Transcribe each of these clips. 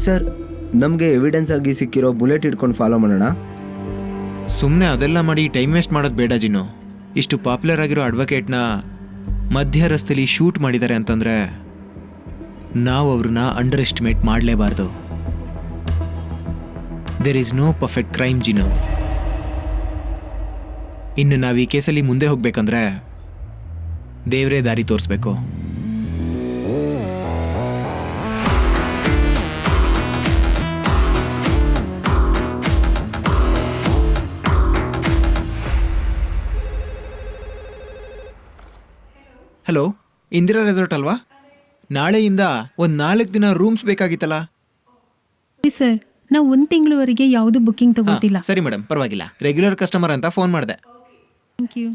Sir, ನಮಗೆ evidence ಆಗಿ ಸಿಕ್ಕಿರೋ ಬುಲೆಟ್ ಇಟ್ಕೊಂಡು ಫಾಲೋ ಮಾಡೋಣ. ಸುಮ್ಮನೆ ಅದೆಲ್ಲ ಮಾಡಿ ಟೈಮ್ ವೇಸ್ಟ್ ಮಾಡೋದು ಬೇಡ ಜಿನ್ನು. ಇಷ್ಟು ಪಾಪ್ಯುಲರ್ ಆಗಿರೋ ಅಡ್ವೊಕೇಟ್ನ ಮಧ್ಯ ರಸ್ತೆಯಲ್ಲಿ ಶೂಟ್ ಮಾಡಿದ್ದಾರೆ ಅಂತಂದರೆ ನಾವು ಅವ್ರನ್ನ ಅಂಡರ್ ಎಸ್ಟಿಮೇಟ್ ಮಾಡಲೇಬಾರ್ದು. There is no perfect crime ಜಿನ್ನು. ಇನ್ನು ನಾವು ಈ ಕೇಸಲ್ಲಿ ಮುಂದೆ ಹೋಗ್ಬೇಕಂದ್ರೆ ದೇವರೇ ದಾರಿ ತೋರಿಸ್ಬೇಕು. ಹಲೋ, ಇಂದಿರಾ ರೆಸಾರ್ಟ್ ಅಲ್ವಾ? ನಾಳೆಯಿಂದ ಒಂದು 4 ದಿನ ರೂಮ್ಸ್ ಬೇಕಾಗಿತ್ತಲ್ಲ. ಸರ್, ನಾವು 1 ತಿಂಗಳವರೆಗೆ ಯಾವುದು ಬುಕ್ಕಿಂಗ್ ತಗೋತಿಲ್ಲ. ಸರಿ ಮೇಡಮ್, ಪರವಾಗಿಲ್ಲ. ರೆಗ್ಯುಲರ್ ಕಸ್ಟಮರ್ ಅಂತ ಫೋನ್ ಮಾಡಿದೆ. Thank you.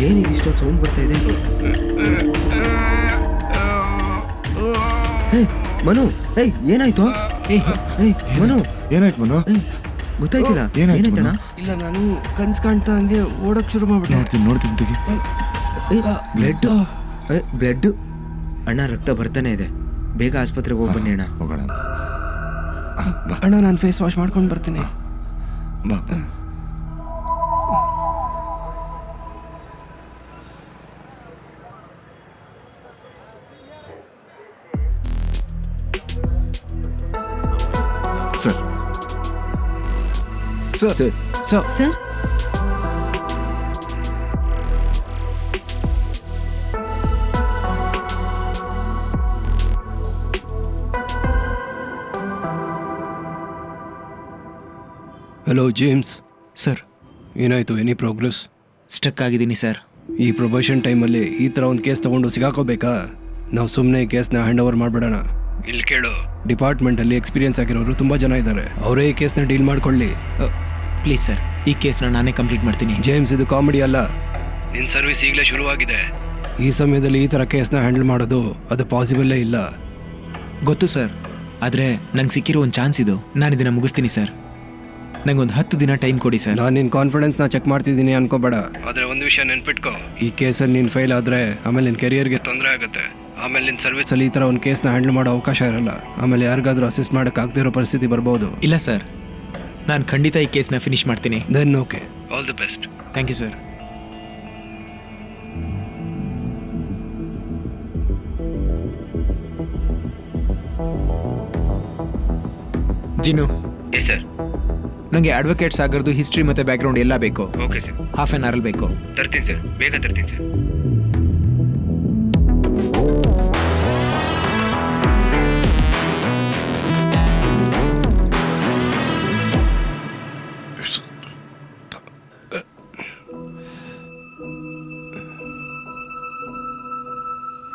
ಏನಿದೆ ಇಷ್ಟ ಸೌಂಡ್ ಬರ್ತಾ ಇದೆ? ಮನು, ಏನಾಯ್ತು? ಮನು, ಏನಾಯ್ತು ಮನು? ಗೊತ್ತಾಯ್ತಿಲ್ಲ, ಏನಾಯ್ತಣ್ಣ? ಇಲ್ಲ, ನಾನು ಕನ್ಸ್ ಕಾಣ್ತಾ ಹಂಗೆ ಓಡಕ್ ಶುರು ಮಾಡ್ಬಿಟ್ಟೆ. ನೋಡ್ತೀನಿ. ಬ್ಲಡ್ ಅಣ್ಣ, ರಕ್ತ ಬರ್ತಾನೆ ಇದೆ. ಬೇಗ ಆಸ್ಪತ್ರೆಗೆ ಹೋಗಿ ಬನ್ನಿ ಅಣ್ಣ. ಹೋಗೋಣ. ಅಣ್ಣ, ನಾನು ಫೇಸ್ ವಾಶ್ ಮಾಡ್ಕೊಂಡು ಬರ್ತೀನಿ. ಬಾ. Sir sir, sir, hello James. Sir, ಏನಾಯ್ತು? Any progress? ಸ್ಟಕ್ ಆಗಿದ್ದೀನಿ ಸರ್. ಈ ಪ್ರೊಬೆಷನ್ ಟೈಮಲ್ಲಿ ಈ ಥರ ಒಂದು ಕೇಸ್ ತೊಗೊಂಡು ಸಿಗಾಕೋಬೇಕಾ? ನಾವು ಸುಮ್ಮನೆ ಈ ಕೇಸ್ನ ಹ್ಯಾಂಡ್ ಓವರ್ ಮಾಡಿಬಿಡೋಣ. ಇಲ್ಲಿ ಕೇಳು, ಡಿಪಾರ್ಟ್ಮೆಂಟಲ್ಲಿ ಎಕ್ಸ್ಪೀರಿಯನ್ಸ್ ಆಗಿರೋರು ತುಂಬ ಜನ ಇದ್ದಾರೆ. ಅವರೇ ಈ ಕೇಸ್ನ ಡೀಲ್ ಮಾಡ್ಕೊಳ್ಳಿ. ಪ್ಲೀಸ್ ಸರ್, ಈ ಕೇಸ್ನ ನಾನೇ ಕಂಪ್ಲೀಟ್ ಮಾಡ್ತೀನಿ. ಜೇಮ್ಸ್, ಇದು ಕಾಮಿಡಿ ಅಲ್ಲ. ನಿನ್ನ ಸರ್ವಿಸ್ ಈಗಲೇ ಶುರುವಾಗಿದೆ. ಈ ಸಮಯದಲ್ಲಿ ಈ ಥರ ಕೇಸ್ನ ಹ್ಯಾಂಡಲ್ ಮಾಡೋದು ಅದು ಪಾಸಿಬಲ್ಲೇ ಇಲ್ಲ. ಗೊತ್ತು ಸರ್, ಆದರೆ ನಂಗೆ ಸಿಕ್ಕಿರೋ ಒಂದು ಚಾನ್ಸ್ ಇದು. ನಾನು ಇದನ್ನು ಮುಗಿಸ್ತೀನಿ ಸರ್. ನಂಗೊಂದು 10 ದಿನ ಟೈಮ್ ಕೊಡಿ ಸರ್. ನಾನು ನಿನ್ನ ಕಾನ್ಫಿಡೆನ್ಸ್ನ ಚೆಕ್ ಮಾಡ್ತಿದ್ದೀನಿ ಅನ್ಕೋಬೇಡ. ಆದರೆ ಒಂದು ವಿಷಯ ನೆನ್ಪಿಟ್ಕೋ, ಈ ಕೇಸಲ್ಲಿ ನೀನು ಫೇಲ್ ಆದರೆ ಆಮೇಲೆ ನಿನ್ನ ಕೆರಿಯರ್ಗೆ ತೊಂದರೆ ಆಗುತ್ತೆ. ಆಮೇಲೆ ನಿನ್ನ ಸರ್ವಿಸಲ್ಲಿ ಈ ಥರ ಒಂದು ಕೇಸ್ನ ಹ್ಯಾಂಡಲ್ ಮಾಡೋ ಅವಕಾಶ ಇರಲ್ಲ. ಆಮೇಲೆ ಯಾರಿಗಾದ್ರೂ ಅಸಿಸ್ಟ್ ಮಾಡೋಕ್ಕಾಗದೇ ಇರೋ ಪರಿಸ್ಥಿತಿ ಬರ್ಬೋದು. ಇಲ್ಲ ಸರ್, ನಾನು ಖಂಡಿತ ಈ ಕೇಸ್ನ ಫಿನಿಶ್ ಮಾಡ್ತೀನಿ. Then okay, all the best. Thank you sir. Jinu. Yes sir. ನನಗೆ ಅಡ್ವೊಕೇಟ್ ಸಾಗರ್ದು ಹಿಸ್ಟ್ರಿ ಮತ್ತು ಬ್ಯಾಕ್ಗ್ರೌಂಡ್ ಎಲ್ಲ ಬೇಕು. Okay sir. ಹಾಫ್ ಆನ್ ಅವರಲ್ಲಿ ಬೇಕು. ತರ್ತೀನಿ ಸರ್, ಬೇಗ ತರ್ತೀನಿ ಸರ್.